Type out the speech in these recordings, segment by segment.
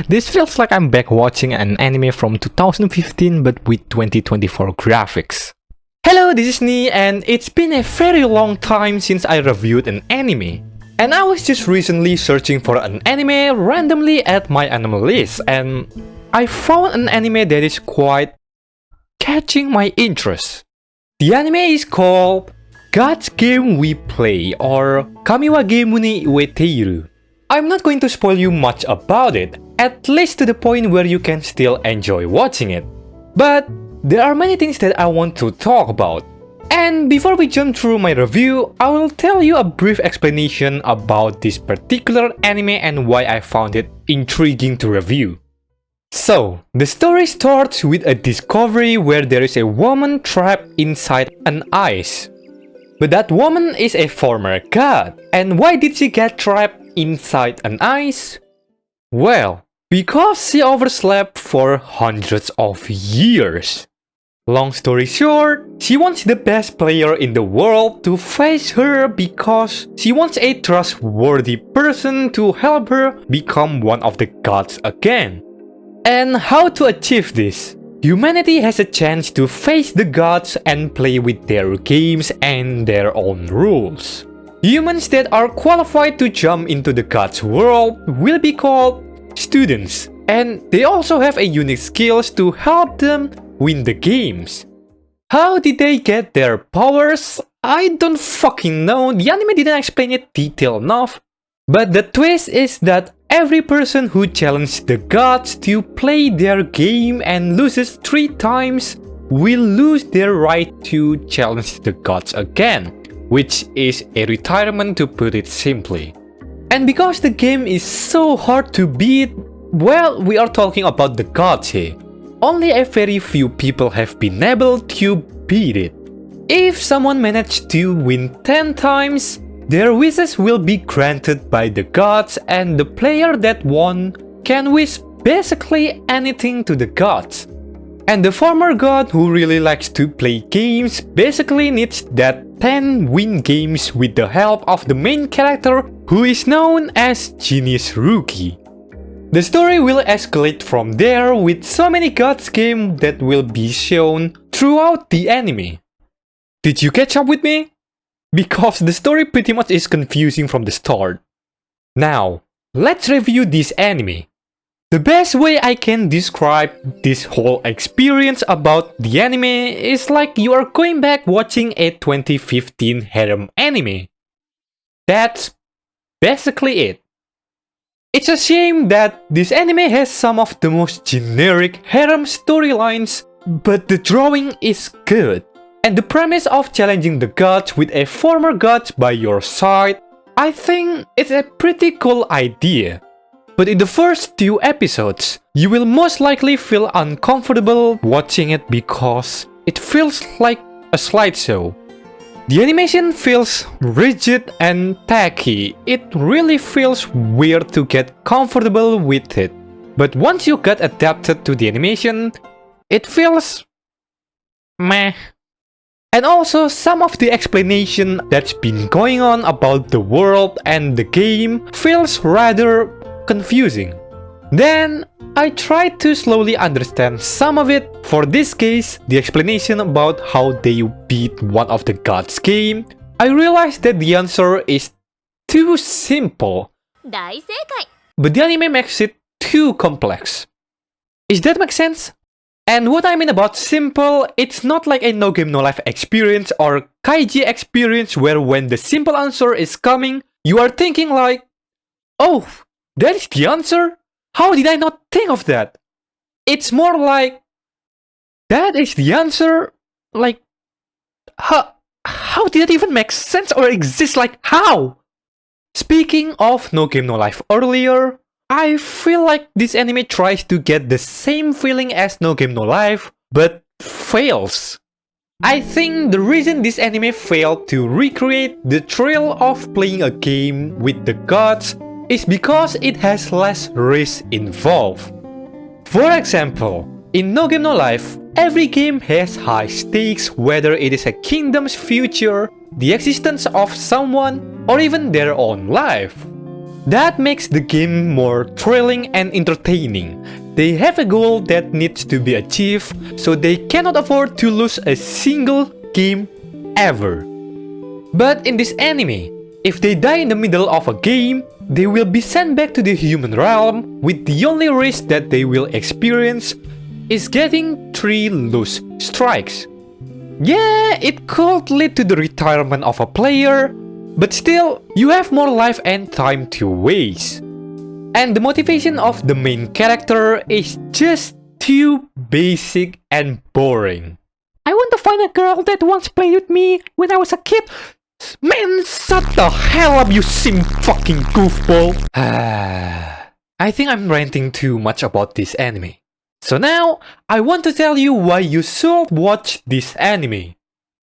This feels like I'm back watching an anime from 2015 but with 2024 graphics. Hello, this is Nee, and it's been a very long time since I reviewed an anime. And I was just recently searching for an anime randomly at my anime list, and I found an anime that is quite catching my interest. The anime is called God's Game We Play, or Kamiwa Game ni Ueteiru. I'm not going to spoil you much about it, at least to the point where you can still enjoy watching it. But there are many things that I want to talk about. And before we jump through my review, I will tell you a brief explanation about this particular anime and why I found it intriguing to review. So, the story starts with a discovery where there is a woman trapped inside an ice. But that woman is a former god. And why did she get trapped inside an ice? Well, because she overslept for hundreds of years. Long story short, she wants the best player in the world to face her because she wants a trustworthy person to help her become one of the gods again. And how to achieve this? Humanity has a chance to face the gods and play with their games and their own rules. Humans that are qualified to jump into the gods' world will be called students, and they also have a unique skills to help them win the games. How did they get their powers? I don't fucking know, the anime didn't explain it detailed enough. But the twist is that every person who challenges the gods to play their game and loses 3 times will lose their right to challenge the gods again, which is a retirement to put it simply. And because the game is so hard to beat, well, we are talking about the gods here. Only a very few people have been able to beat it. If someone managed to win 10 times, their wishes will be granted by the gods, and the player that won can wish basically anything to the gods. And the former god who really likes to play games basically needs that 10 win games with the help of the main character who is known as Genius Rookie. The story will escalate from there with so many gods games that will be shown throughout the anime. Did you catch up with me? Because the story pretty much is confusing from the start. Now, let's review this anime. The best way I can describe this whole experience about the anime is like you are going back watching a 2015 harem anime. That's basically it. It's a shame that this anime has some of the most generic harem storylines, but the drawing is good. And the premise of challenging the gods with a former god by your side, I think it's a pretty cool idea. But in the first 2 episodes, you will most likely feel uncomfortable watching it because it feels like a slideshow. The animation feels rigid and tacky. It really feels weird to get comfortable with it. But once you get adapted to the animation, it feels meh. And also, some of the explanation that's been going on about the world and the game feels rather confusing. Then, I tried to slowly understand some of it. For this case, the explanation about how they beat one of the gods game, I realized that the answer is too simple. But the anime makes it too complex. Does that make sense? And what I mean about simple, it's not like a No Game No Life experience or Kaiji experience where when the simple answer is coming, you are thinking like, oh, that is the answer? How did I not think of that? It's more like, that is the answer? Like, how did that even make sense or exist? Like, how? Speaking of No Game No Life earlier, I feel like this anime tries to get the same feeling as No Game No Life, but fails. I think the reason this anime failed to recreate the thrill of playing a game with the gods is because it has less risk involved. For example, in No Game No Life, every game has high stakes, whether it is a kingdom's future, the existence of someone, or even their own life. That makes the game more thrilling and entertaining. They have a goal that needs to be achieved, so they cannot afford to lose a single game ever. But in this anime, if they die in the middle of a game, they will be sent back to the human realm with the only risk that they will experience is getting 3 lose strikes. Yeah, it could lead to the retirement of a player, but still, you have more life and time to waste. And the motivation of the main character is just too basic and boring. I want to find a girl that once played with me when I was a kid. Man, shut the hell up, you sim fucking goofball! I think I'm ranting too much about this anime. So now, I want to tell you why you should watch this anime.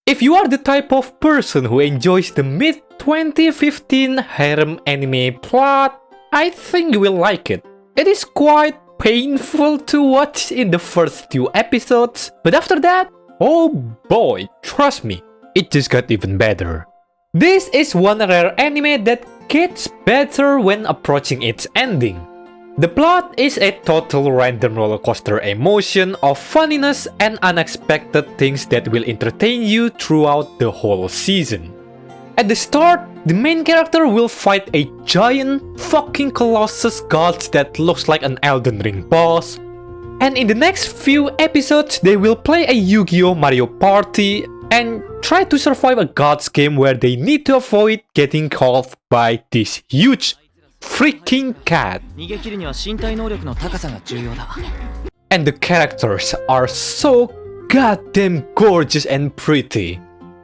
If you are the type of person who enjoys the mid-2015 harem anime plot, I think you will like it. It is quite painful to watch in the first 2 episodes, but after that, oh boy, trust me, it just got even better. This is one rare anime that gets better when approaching its ending. The plot is a total random rollercoaster emotion of funniness and unexpected things that will entertain you throughout the whole season. At the start, the main character will fight a giant fucking colossus god that looks like an Elden Ring boss. And in the next few episodes, they will play a Yu-Gi-Oh! Mario Party and try to survive a god's game where they need to avoid getting caught by this huge freaking cat. And the characters are so goddamn gorgeous and pretty.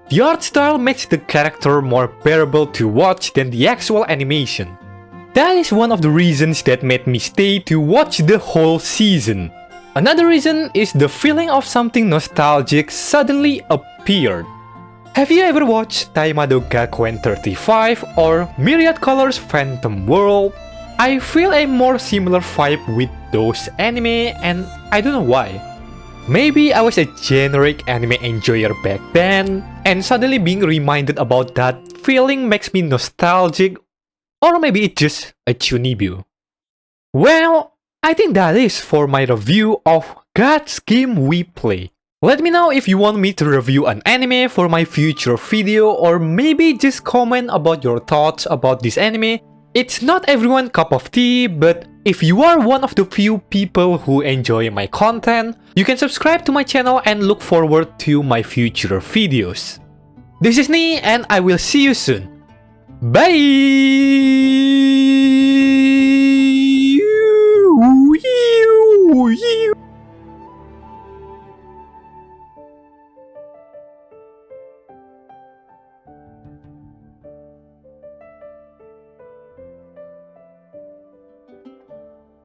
The art style makes the character more bearable to watch than the actual animation. That is one of the reasons that made me stay to watch the whole season. Another reason is the feeling of something nostalgic suddenly appeared. Have you ever watched Taimado Gakuen 35 or Myriad Colors Phantom World? I feel a more similar vibe with those anime and I don't know why. Maybe I was a generic anime enjoyer back then, and suddenly being reminded about that feeling makes me nostalgic, or maybe it's just a chunibu. Well, I think that is for my review of God's Game We Play. Let me know if you want me to review an anime for my future video, or maybe just comment about your thoughts about this anime. It's not everyone's cup of tea, but if you are one of the few people who enjoy my content, you can subscribe to my channel and look forward to my future videos. This is Nee, and I will see you soon. Bye!